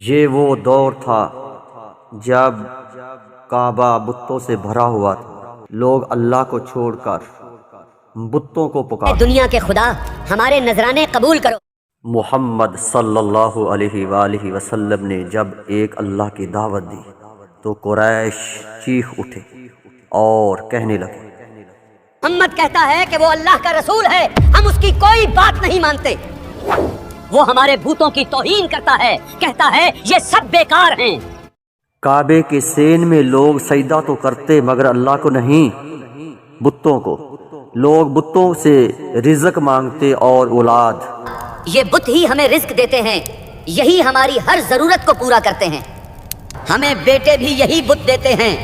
یہ وہ دور تھا جب کعبہ بتوں سے بھرا ہوا تھا۔ لوگ اللہ کو چھوڑ کر بتوں کو پکارتے۔ دنیا کے خدا ہمارے نذرانے قبول کرو۔ محمد صلی اللہ علیہ وآلہ وسلم نے جب ایک اللہ کی دعوت دی تو قریش چیخ اٹھے اور کہنے لگے، محمد کہتا ہے کہ وہ اللہ کا رسول ہے، ہم اس کی کوئی بات نہیں مانتے۔ وہ ہمارے بھوتوں کی توہین کرتا ہے، کہتا ہے یہ سب بیکار ہیں۔ کعبے کے سین میں لوگ سجدہ تو کرتے مگر اللہ کو نہیں، بتوں کو۔ لوگ بتوں سے رزق مانگتے اور اولاد۔ یہ بت ہی ہمیں رزق دیتے ہیں، یہی ہماری ہر ضرورت کو پورا کرتے ہیں۔ ہمیں بیٹے بھی یہی بت دیتے ہیں،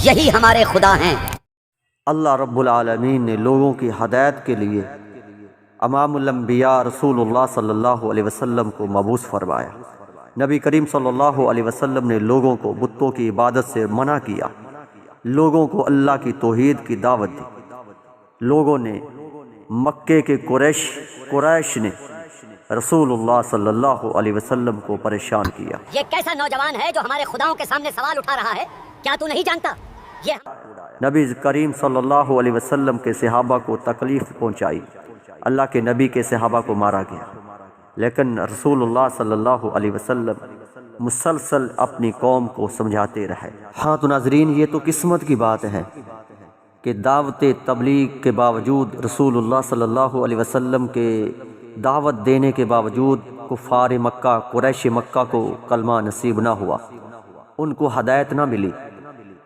یہی ہمارے خدا ہیں۔ اللہ رب العالمین نے لوگوں کی ہدایت کے لیے امام الانبیاء رسول اللہ صلی اللہ علیہ وسلم کو مبعوث فرمایا۔ نبی کریم صلی اللہ علیہ وسلم نے لوگوں کو بتوں کی عبادت سے منع کیا، لوگوں کو اللہ کی توحید کی دعوت دی۔ لوگوں نے مکے کے قریش نے رسول اللہ صلی اللہ علیہ وسلم کو پریشان کیا۔ یہ کیسا نوجوان ہے جو ہمارے خداؤں کے سامنے سوال اٹھا رہا ہے؟ کیا تو نہیں جانتا یہ نبی کریم صلی اللہ علیہ وسلم کے صحابہ کو تکلیف پہنچائی، اللہ کے نبی کے صحابہ کو مارا گیا، لیکن رسول اللہ صلی اللہ علیہ وسلم مسلسل اپنی قوم کو سمجھاتے رہے۔ ہاں تو ناظرین، یہ تو قسمت کی بات ہے کہ دعوت تبلیغ کے باوجود، رسول اللہ صلی اللہ علیہ وسلم کے دعوت دینے کے باوجود کفار مکہ، قریش مکہ کو کلمہ نصیب نہ ہوا، ان کو ہدایت نہ ملی،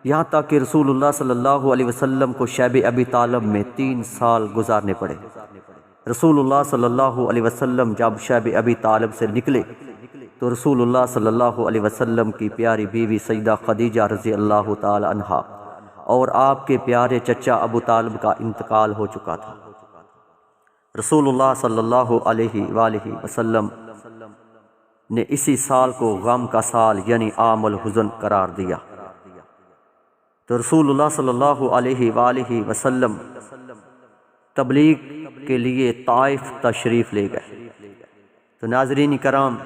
یہاں تک کہ رسول اللہ صلی اللہ علیہ وسلم کو شیب ابی طالب میں 3 سال گزارنے پڑے۔ رسول اللہ صلی اللہ علیہ وسلم جب شیب ابی طالب سے نکلے تو رسول اللہ صلی اللہ علیہ وسلم کی پیاری بیوی سیدہ خدیجہ رضی اللہ تعالی عنہا اور آپ کے پیارے چچا ابو طالب کا انتقال ہو چکا تھا۔ رسول اللہ صلی اللہ علیہ وآلہ وسلم نے اسی سال کو غم کا سال یعنی عام الحزن قرار دیا۔ تو رسول اللہ صلی اللہ علیہ وآلہ وسلم تبلیغ کے لیے طائف تشریف لے گئے۔ تو ناظرین کرام،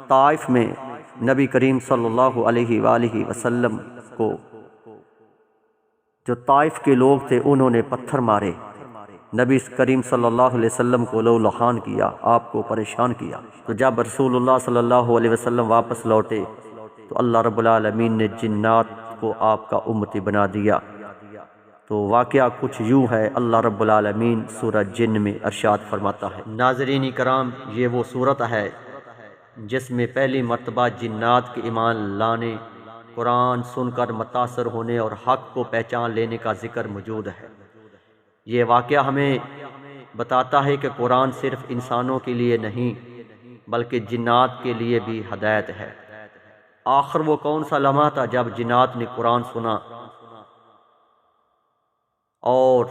طائف میں نبی کریم صلی اللہ علیہ وآلہ وسلم کو جو طائف کے لوگ تھے انہوں نے پتھر مارے، نبی کریم صلی اللہ علیہ وسلم کو لو لہان کیا، آپ کو پریشان کیا۔ تو جب رسول اللہ صلی اللہ علیہ وسلم واپس لوٹے تو اللہ رب العالمین نے جنات کو آپ کا امتی بنا دیا۔ تو واقعہ کچھ یوں ہے، اللہ رب العالمین سورہ جن میں ارشاد فرماتا ہے۔ ناظرین کرام، یہ وہ صورت ہے جس میں پہلی مرتبہ جنات کے ایمان لانے، قرآن سن کر متاثر ہونے اور حق کو پہچان لینے کا ذکر موجود ہے۔ یہ واقعہ ہمیں بتاتا ہے کہ قرآن صرف انسانوں کے لیے نہیں بلکہ جنات کے لیے بھی ہدایت ہے۔ آخر وہ کون سا لمحہ تھا جب جنات نے قرآن سنا اور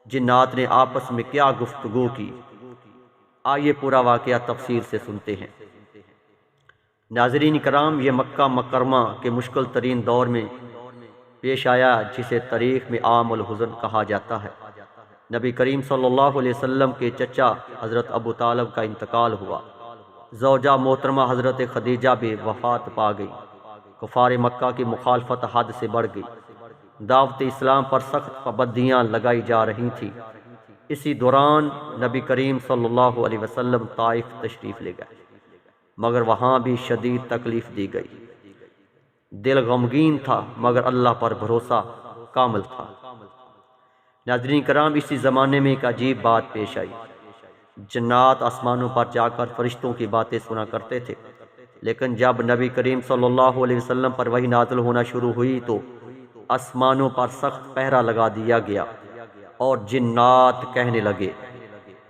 جنات نے آپس میں کیا گفتگو کی؟ آئیے پورا واقعہ تفصیل سے سنتے ہیں۔ ناظرین کرام، یہ مکہ مکرمہ کے مشکل ترین دور میں پیش آیا جسے تاریخ میں عام الحزن کہا جاتا ہے۔ نبی کریم صلی اللہ علیہ وسلم کے چچا حضرت ابو طالب کا انتقال ہوا، زوجہ محترمہ حضرت خدیجہ بھی وفات پا گئی، کفار مکہ کی مخالفت حد سے بڑھ گئی، دعوت اسلام پر سخت پابندیاں لگائی جا رہی تھیں۔ اسی دوران نبی کریم صلی اللہ علیہ وسلم طائف تشریف لے گئے، مگر وہاں بھی شدید تکلیف دی گئی۔ دل غمگین تھا مگر اللہ پر بھروسہ کامل تھا۔ ناظرین کرام، اسی زمانے میں ایک عجیب بات پیش آئی۔ جنات آسمانوں پر جا کر فرشتوں کی باتیں سنا کرتے تھے، لیکن جب نبی کریم صلی اللہ علیہ وسلم پر وحی نازل ہونا شروع ہوئی تو آسمانوں پر سخت پہرا لگا دیا گیا اور جنات کہنے لگے،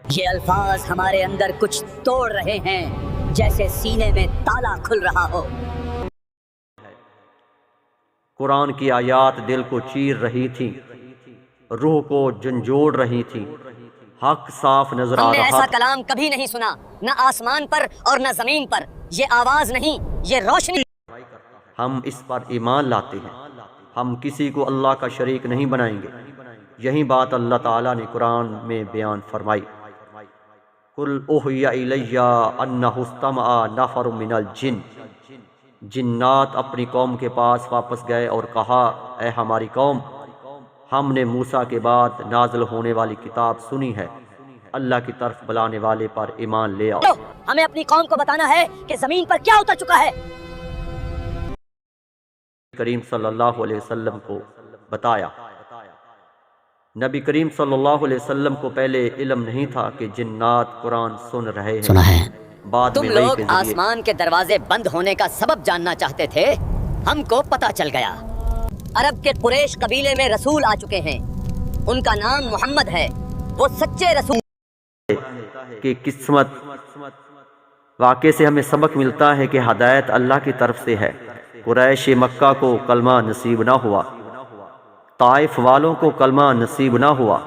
یہ الفاظ ہمارے اندر کچھ توڑ رہے ہیں، جیسے سینے میں تالا کھل رہا ہو۔ قرآن کی آیات دل کو چیر رہی تھی، روح کو جھنجھوڑ رہی تھی، حق صاف نظر آ ہم نے رہا ایسا تھا۔ کلام کبھی نہیں سنا، نہ آسمان پر اور نہ زمین پر۔ یہ آواز نہیں، یہ روشنی۔ ہم اس پر ایمان لاتے ہیں، ہم کسی کو اللہ کا شریک نہیں بنائیں گے۔ یہی بات اللہ تعالیٰ نے قرآن میں بیان فرمائی۔ قل اوحی الی انہ استمع نفر من الجن، جنات اپنی قوم کے پاس واپس گئے اور کہا اے ہماری قوم، ہم نے موسیٰ کے بعد نازل ہونے والی کتاب سنی ہے، اللہ کی طرف بلانے والے پر ایمان لے آؤ۔ ہمیں اپنی قوم کو بتانا ہے کہ زمین پر کیا اتر چکا ہے۔ کریم صلی اللہ علیہ وسلم کو بتایا۔ نبی کریم صلی اللہ علیہ وسلم کو پہلے علم نہیں تھا کہ جنات قرآن سن رہے ہیں۔ سنا ہے بعد تم میں وحی لوگ کے ذریعے آسمان کے دروازے بند ہونے کا سبب جاننا چاہتے تھے، ہم کو پتہ چل گیا۔ عرب کے قریش قبیلے میں رسول آ چکے ہیں، ان کا نام محمد ہے، وہ سچے رسول کہ قسمت واقعے سے ہمیں سبق ملتا ہے کہ ہدایت اللہ کی طرف سے ہے۔ قریش مکہ کو کلمہ نصیب نہ ہوا، طائف والوں کو کلمہ نصیب نہ ہوا،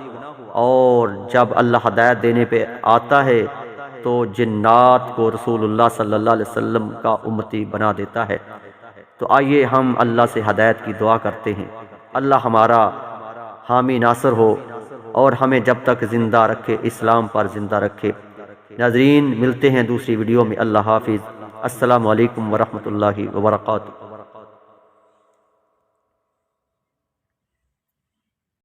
اور جب اللہ ہدایت دینے پہ آتا ہے تو جنات کو رسول اللہ صلی اللہ علیہ وسلم کا امتی بنا دیتا ہے۔ تو آئیے ہم اللہ سے ہدایت کی دعا کرتے ہیں، اللہ ہمارا حامی ناصر ہو اور ہمیں جب تک زندہ رکھے، اسلام پر زندہ رکھے۔ ناظرین، ملتے ہیں دوسری ویڈیو میں، اللہ حافظ، السلام علیکم ورحمۃ اللہ وبرکاتہ۔